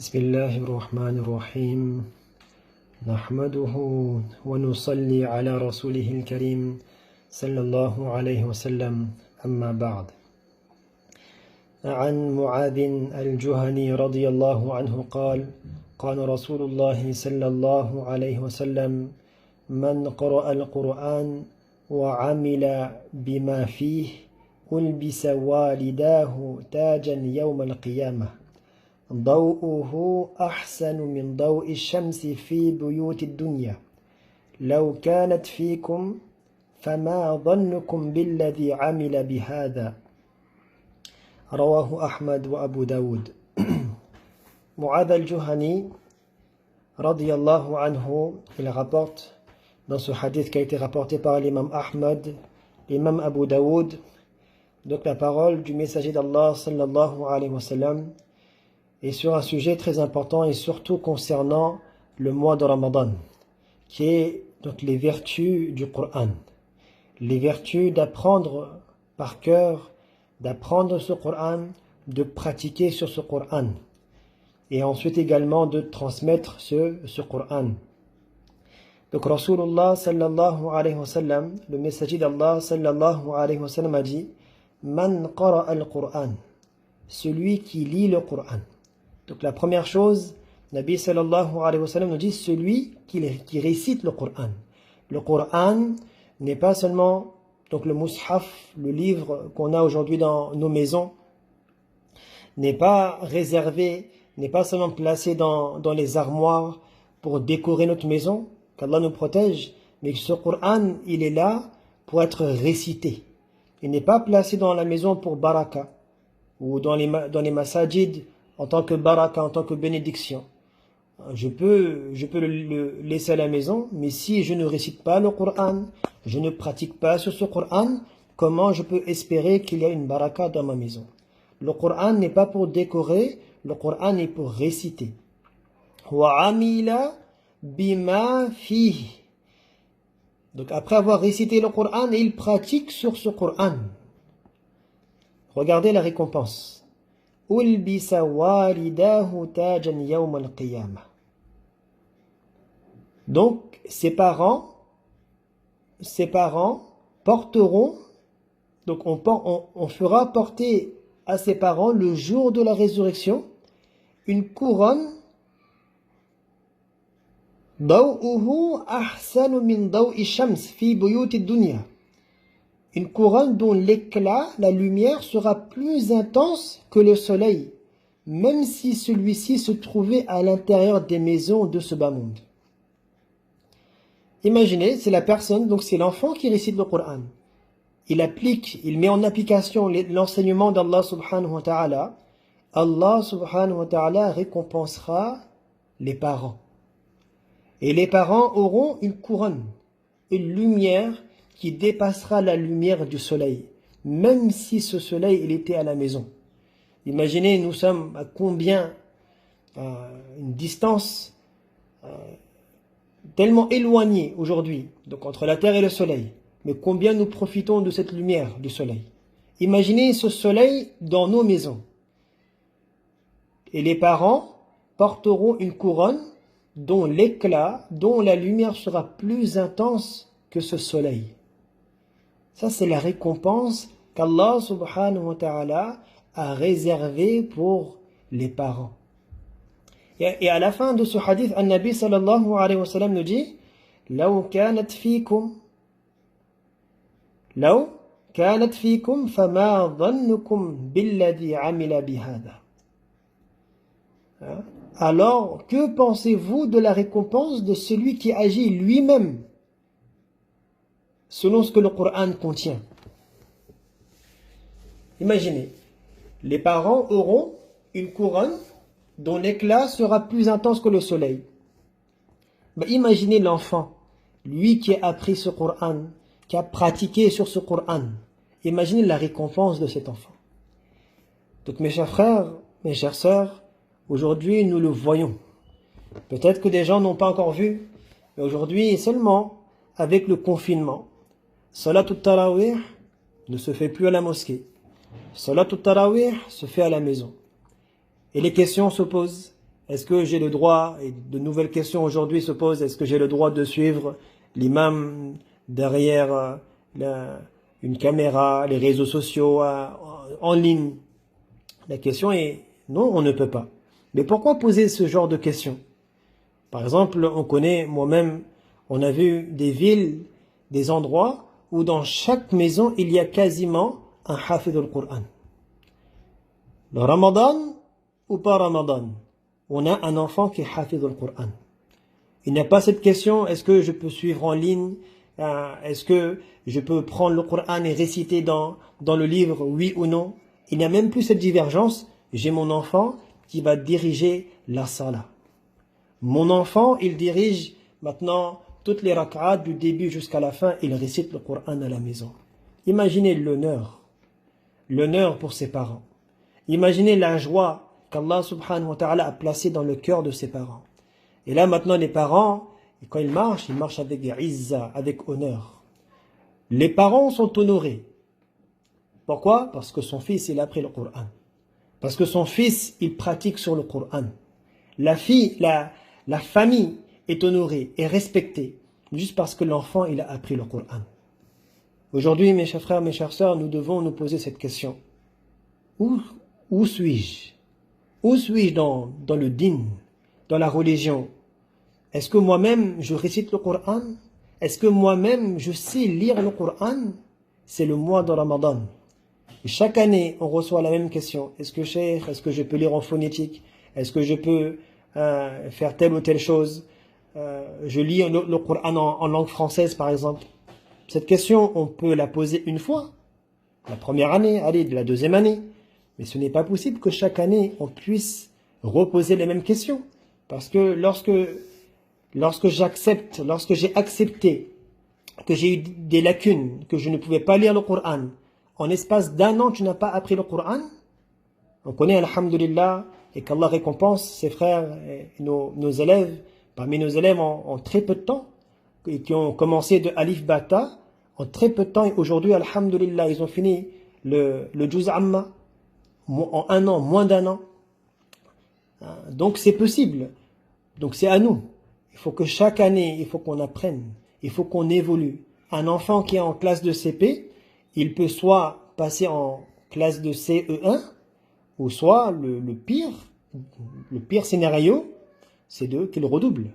بسم الله الرحمن الرحيم نحمده ونصلي على رسوله الكريم صلى الله عليه وسلم أما بعد عن معاذ الجهني رضي الله عنه قال قال رسول الله صلى الله عليه وسلم من قرأ القرآن وعمل بما فيه ألبس والداه تاجا يوم القيامة ضوءه أحسن من ضوء الشمس في بيوت الدنيا لو كانت فيكم فما ظنكم بالذي عمل بهذا رواه أحمد وأبو داود Mu'adh al-Juhani radiyallahu anhu, il rapporte dans ce hadith qui a été rapporté par l'imam Ahmad, l'imam Abu Daoud, donc la parole du messager d'Allah sallallahu alayhi wa sallam, et sur un sujet très important et surtout concernant le mois de Ramadan, qui est donc les vertus du Coran, les vertus d'apprendre par cœur, d'apprendre ce Coran, de pratiquer sur ce Coran, et ensuite également de transmettre ce Coran. Donc Rasulullah sallallahu alayhi wa sallam, le messager d'Allah sallallahu alayhi wa sallam a dit Man qara al-Qur'an, celui qui lit le Coran. Donc la première chose, Nabi sallallahu alayhi wa sallam nous dit celui qui récite le Coran. Le Coran n'est pas seulement donc le mushaf, le livre qu'on a aujourd'hui dans nos maisons, n'est pas réservé, n'est pas seulement placé dans les armoires pour décorer notre maison, qu'Allah nous protège, mais ce Coran, il est là pour être récité. Il n'est pas placé dans la maison pour baraka, ou dans les masajid, en tant que baraka, en tant que bénédiction. Je peux le laisser à la maison, mais si je ne récite pas le Coran, je ne pratique pas sur ce Coran, comment je peux espérer qu'il y a une baraka dans ma maison? Le Coran n'est pas pour décorer, le Coran est pour réciter. وَعَمِلَ بِمَا فِيهِ. Donc après avoir récité le Coran, il pratique sur ce Coran. Regardez la récompense. أُلْبِسَ وَالِدَاهُ تَاجًا يَوْمَ الْقِيَامَةِ. Donc, ses parents porteront, donc on fera porter à ses parents le jour de la résurrection une couronne ضَوْءُهُ أَحْسَنُ مِنْ ضَوْءِ الشَّمْسِ فِي بُيُوتِ الدُّنْيَا. Une couronne dont l'éclat, la lumière, sera plus intense que le soleil, même si celui-ci se trouvait à l'intérieur des maisons de ce bas monde. Imaginez, c'est la personne, donc c'est l'enfant qui récite le Coran. Il met en application l'enseignement d'Allah subhanahu wa ta'ala. Allah subhanahu wa ta'ala récompensera les parents. Et les parents auront une couronne, une lumière qui dépassera la lumière du soleil, même si ce soleil il était à la maison. Imaginez, nous sommes à combien, une distance tellement éloignée aujourd'hui, donc entre la terre et le soleil, mais combien nous profitons de cette lumière du soleil. Imaginez ce soleil dans nos maisons. Et les parents porteront une couronne dont l'éclat, dont la lumière sera plus intense que ce soleil. Ça, c'est la récompense qu'Allah subhanahu wa ta'ala a réservée pour les parents. Et à la fin de ce hadith, un Nabi sallallahu alayhi wa sallam nous dit لو كانت فيكم فما ظنكم بالذي عمل بهذا. Alors, que pensez-vous de la récompense de celui qui agit lui-même selon ce que le Coran contient? Imaginez, les parents auront une couronne dont l'éclat sera plus intense que le soleil. Imaginez l'enfant, lui qui a appris ce Coran, qui a pratiqué sur ce Coran. Imaginez la récompense de cet enfant. Donc mes chers frères, mes chères sœurs, aujourd'hui nous le voyons. Peut-être que des gens n'ont pas encore vu, mais aujourd'hui seulement avec le confinement, Salat al-Tarawih ne se fait plus à la mosquée. Salat al-Tarawih se fait à la maison. Et les questions se posent. Est-ce que j'ai le droit, et de nouvelles questions aujourd'hui se posent, est-ce que j'ai le droit de suivre l'imam derrière une caméra, les réseaux sociaux, en ligne? La question est, non, on ne peut pas. Mais pourquoi poser ce genre de questions? Par exemple, on connaît, moi-même, on a vu des villes, des endroits où dans chaque maison, il y a quasiment un hafid al-Qur'an. Le Ramadan ou pas Ramadan, on a un enfant qui est hafid al-Qur'an. Il n'y a pas cette question, est-ce que je peux suivre en ligne? Est-ce que je peux prendre le Qur'an et réciter dans le livre, oui ou non? Il n'y a même plus cette divergence. J'ai mon enfant qui va diriger la salat. Mon enfant, il dirige maintenant toutes les rak'at du début jusqu'à la fin, il récite le Qur'an à la maison. Imaginez l'honneur pour ses parents. Imaginez la joie qu'Allah subhanahu wa ta'ala a placée dans le cœur de ses parents. Et là maintenant les parents, quand ils marchent avec izza, avec honneur. Les parents sont honorés. Pourquoi? Parce que son fils, il a appris le Qur'an. Parce que son fils, il pratique sur le Qur'an. La famille est honorée et respectée, juste parce que l'enfant, il a appris le Qur'an. Aujourd'hui, mes chers frères, mes chères sœurs, nous devons nous poser cette question. Où suis-je? Où suis-je dans le din, dans la religion? Est-ce que moi-même, je récite le Qur'an? Est-ce que moi-même, je sais lire le Qur'an? C'est le mois de Ramadan. Et chaque année, on reçoit la même question. Est-ce que je peux lire en phonétique? Est-ce que je peux faire telle ou telle chose? Je lis le Qur'an en langue française, par exemple. Cette question, on peut la poser une fois. La première année, allez, de la deuxième année. Mais ce n'est pas possible que chaque année, on puisse reposer les mêmes questions. Parce que lorsque j'ai accepté que j'ai eu des lacunes, que je ne pouvais pas lire le Qur'an, en espace d'un an, tu n'as pas appris le Qur'an? On connaît, alhamdulillah, et qu'Allah récompense ses frères et nos élèves, parmi nos élèves en très peu de temps, qui ont commencé de Alif Bata, en très peu de temps, et aujourd'hui, alhamdulillah, ils ont fini le Juz Amma, en un an, moins d'un an. Donc c'est possible. Donc c'est à nous. Il faut que chaque année, il faut qu'on apprenne, il faut qu'on évolue. Un enfant qui est en classe de CP, il peut soit passer en classe de CE1, ou soit le pire scénario, c'est qu'il redouble.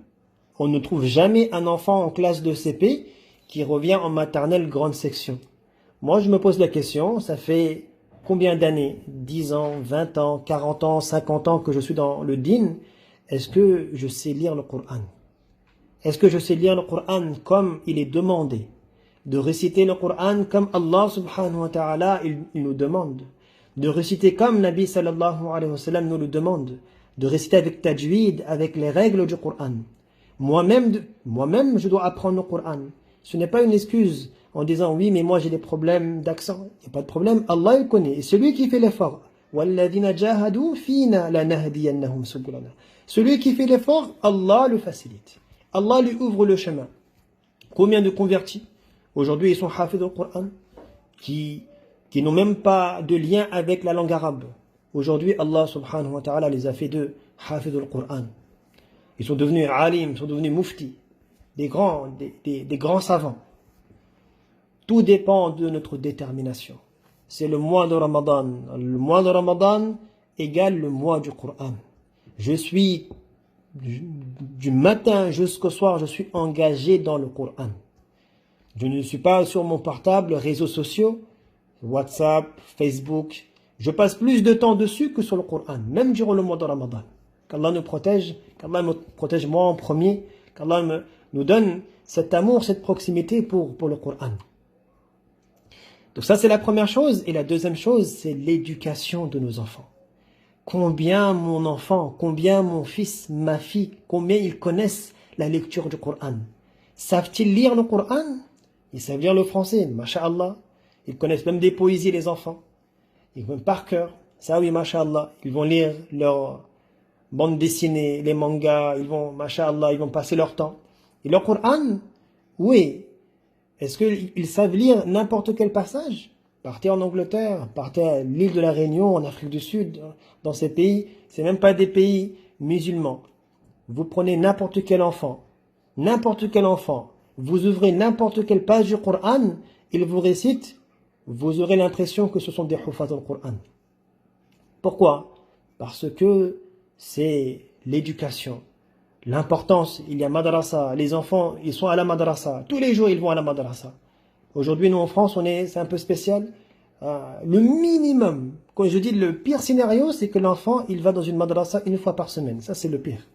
On ne trouve jamais un enfant en classe de CP qui revient en maternelle grande section. Moi, je me pose la question, ça fait combien d'années? 10 ans, 20 ans, 40 ans, 50 ans que je suis dans le din. Est-ce que je sais lire le Qur'an? Est-ce que je sais lire le Qur'an comme il est demandé? De réciter le Qur'an comme Allah subhanahu wa ta'ala il nous demande. De réciter comme Nabi sallallahu alayhi wa sallam nous le demande. De réciter avec tajwid, avec les règles du Qur'an. Moi-même, je dois apprendre le Qur'an. Ce n'est pas une excuse en disant oui, mais moi j'ai des problèmes d'accent. Il n'y a pas de problème, Allah il connaît. Et celui qui fait l'effort, celui qui fait l'effort, Allah le facilite. Allah lui ouvre le chemin. Combien de convertis aujourd'hui ils sont hafid au Qur'an qui n'ont même pas de lien avec la langue arabe. Aujourd'hui, Allah subhanahu wa ta'ala les a fait de hafid au Qur'an. Ils sont devenus alim, ils sont devenus mufti, des grands savants. Tout dépend de notre détermination. C'est le mois de Ramadan. Le mois de Ramadan égale le mois du Qur'an. Je suis, du matin jusqu'au soir, je suis engagé dans le Qur'an. Je ne suis pas sur mon portable, réseaux sociaux, WhatsApp, Facebook. Je passe plus de temps dessus que sur le Qur'an, même durant le mois de Ramadan. Qu'Allah nous protège, qu'Allah me protège moi en premier, qu'Allah nous donne cet amour, cette proximité pour le Qur'an. Donc ça c'est la première chose. Et la deuxième chose, c'est l'éducation de nos enfants. Combien mon enfant, combien mon fils, ma fille, combien ils connaissent la lecture du Qur'an. Savent-ils lire le Qur'an? Ils savent lire le français, masha'Allah. Ils connaissent même des poésies, les enfants. Ils vont par cœur. Ça oui, masha'Allah. Ils vont lire leurs bandes dessinées, les mangas. Ils vont, masha'Allah, ils vont passer leur temps. Et le Qur'an, oui. Est-ce qu'ils savent lire n'importe quel passage? Partez en Angleterre, partez à l'île de la Réunion, en Afrique du Sud, dans ces pays. C'est même pas des pays musulman, vous prenez n'importe quel enfant, vous ouvrez n'importe quelle page du Coran, il vous récite, vous aurez l'impression que ce sont des hufaz al Coran. Pourquoi? Parce que c'est l'éducation. L'importance, il y a madrasa, les enfants, ils sont à la madrasa. Tous les jours, ils vont à la madrasa. Aujourd'hui, nous en France, c'est un peu spécial. Le minimum, quand je dis le pire scénario, c'est que l'enfant, il va dans une madrasa une fois par semaine. Ça, c'est le pire.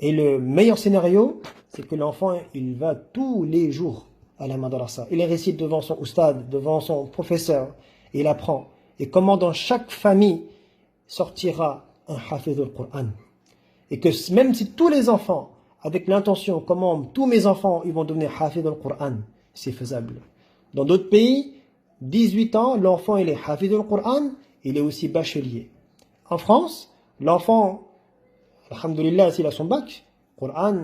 Et le meilleur scénario, c'est que l'enfant, il va tous les jours à la madrasa. Il récite devant son oustad, devant son professeur. Il apprend. Et comment dans chaque famille sortira un hafiz al-Qur'an. Et que même si tous les enfants, avec l'intention, comment tous mes enfants, ils vont devenir hafiz al-Qur'an, c'est faisable. Dans d'autres pays, 18 ans, l'enfant, il est hafiz al-Qur'an, il est aussi bachelier. En France, l'enfant, alhamdoulilah, s'il a son bac, Qur'an,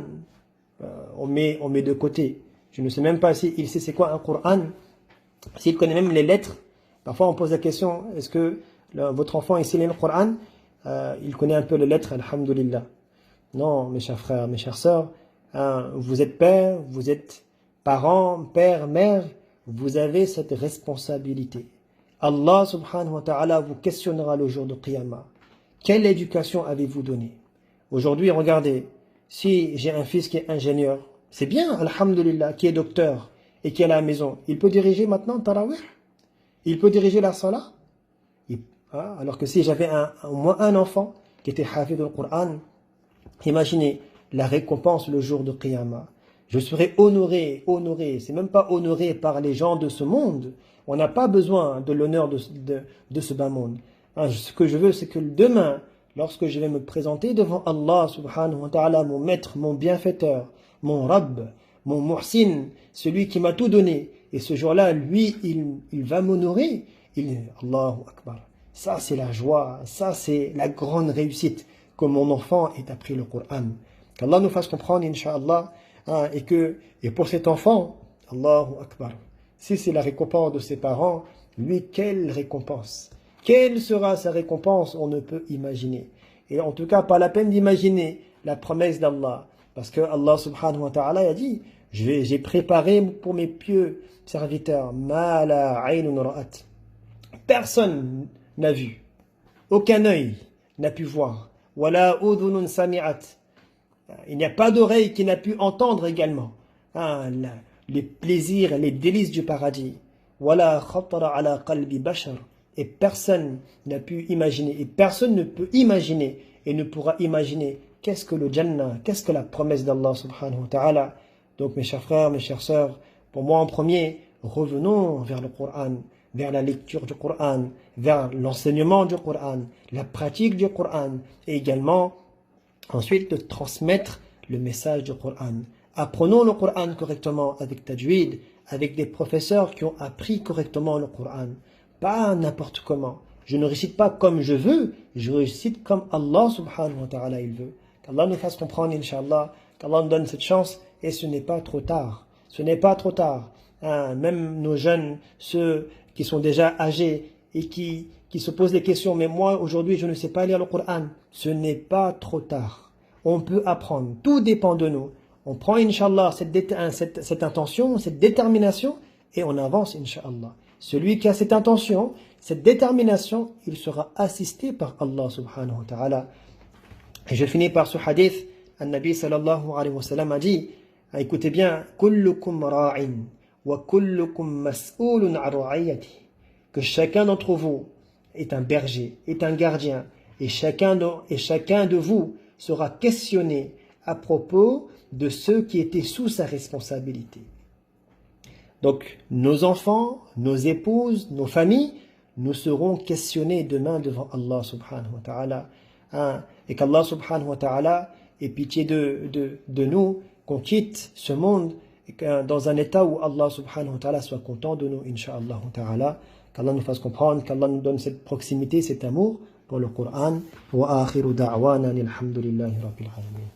on met de côté. Je ne sais même pas s'il sait c'est quoi un Qur'an, s'il connaît même les lettres. Parfois, on pose la question, est-ce que votre enfant, il sait lire le Qur'an? Il connaît un peu les lettres, alhamdoulilah. Non, mes chers frères, mes chères sœurs, vous êtes père, vous êtes parents, père, mère, vous avez cette responsabilité. Allah subhanahu wa ta'ala vous questionnera le jour de Qiyamah. Quelle éducation avez-vous donnée? Aujourd'hui, regardez, si j'ai un fils qui est ingénieur, c'est bien, alhamdulillah, qui est docteur et qui est à la maison, il peut diriger maintenant Tarawih? Il peut diriger la Salah? Alors que si j'avais au moins un enfant qui était hafid al-Qur'an, imaginez la récompense le jour de Qiyamah. Je serai honoré, c'est même pas honoré par les gens de ce monde. On n'a pas besoin de l'honneur de ce bas monde. Ce que je veux, c'est que demain, lorsque je vais me présenter devant Allah subhanahu wa ta'ala, mon maître, mon bienfaiteur, mon Rabb, mon Muhsin, celui qui m'a tout donné, et ce jour-là, lui, il va m'honorer. Allahu Akbar. Ça, c'est la joie, ça, c'est la grande réussite que mon enfant ait appris le Coran. Qu'Allah nous fasse comprendre, Inch'Allah, et pour cet enfant, Allahu Akbar, si c'est la récompense de ses parents, lui, quelle récompense? Quelle sera sa récompense? On ne peut imaginer. Et en tout cas, pas la peine d'imaginer la promesse d'Allah. Parce que Allah subhanahu wa ta'ala a dit, j'ai préparé pour mes pieux serviteurs, ma la aynun ra'at. Personne n'a vu, aucun œil n'a pu voir, wala udhunun sami'at. Il n'y a pas d'oreille qui n'a pu entendre également les plaisirs, les délices du paradis. Wala khatara ala qalbi bashar. Et personne n'a pu imaginer, et personne ne peut imaginer, et ne pourra imaginer qu'est-ce que le Jannah, qu'est-ce que la promesse d'Allah subhanahu wa ta'ala. Donc mes chers frères, mes chères sœurs, pour moi en premier, revenons vers le Coran, vers la lecture du Coran, vers l'enseignement du Coran, la pratique du Coran, et également ensuite de transmettre le message du Coran. Apprenons le Coran correctement avec tajwid, avec des professeurs qui ont appris correctement le Coran, pas n'importe comment. Je ne récite pas comme je veux, je récite comme Allah subhanahu wa ta'ala il veut. Qu'Allah nous fasse comprendre, Inch'Allah, qu'Allah nous donne cette chance, et ce n'est pas trop tard. Ce n'est pas trop tard. Même nos jeunes, ceux qui sont déjà âgés et qui se posent des questions, mais moi aujourd'hui je ne sais pas lire le Coran. Ce n'est pas trop tard. On peut apprendre, tout dépend de nous. On prend Inch'Allah cette intention, cette détermination, et on avance Inch'Allah. Celui qui a cette intention, cette détermination, il sera assisté par Allah subhanahu wa ta'ala. Et je finis par ce hadith. An-Nabi sallallahu alayhi wa sallam a dit, écoutez bien, kullukum ra'in wa kullukum mas'ulun 'an ra'iyati, que chacun d'entre vous est un berger, est un gardien, et chacun de vous sera questionné à propos de ceux qui étaient sous sa responsabilité. Donc, nos enfants, nos épouses, nos familles, nous serons questionnés demain devant Allah subhanahu wa ta'ala. Et qu'Allah subhanahu wa ta'ala ait pitié de nous, qu'on quitte ce monde dans un état où Allah subhanahu wa ta'ala soit content de nous, insha'Allah ta'ala. Qu'Allah nous fasse comprendre, qu'Allah nous donne cette proximité, cet amour pour le Coran. Wa akhiru da'wana alhamdulillahi rabbil alamin.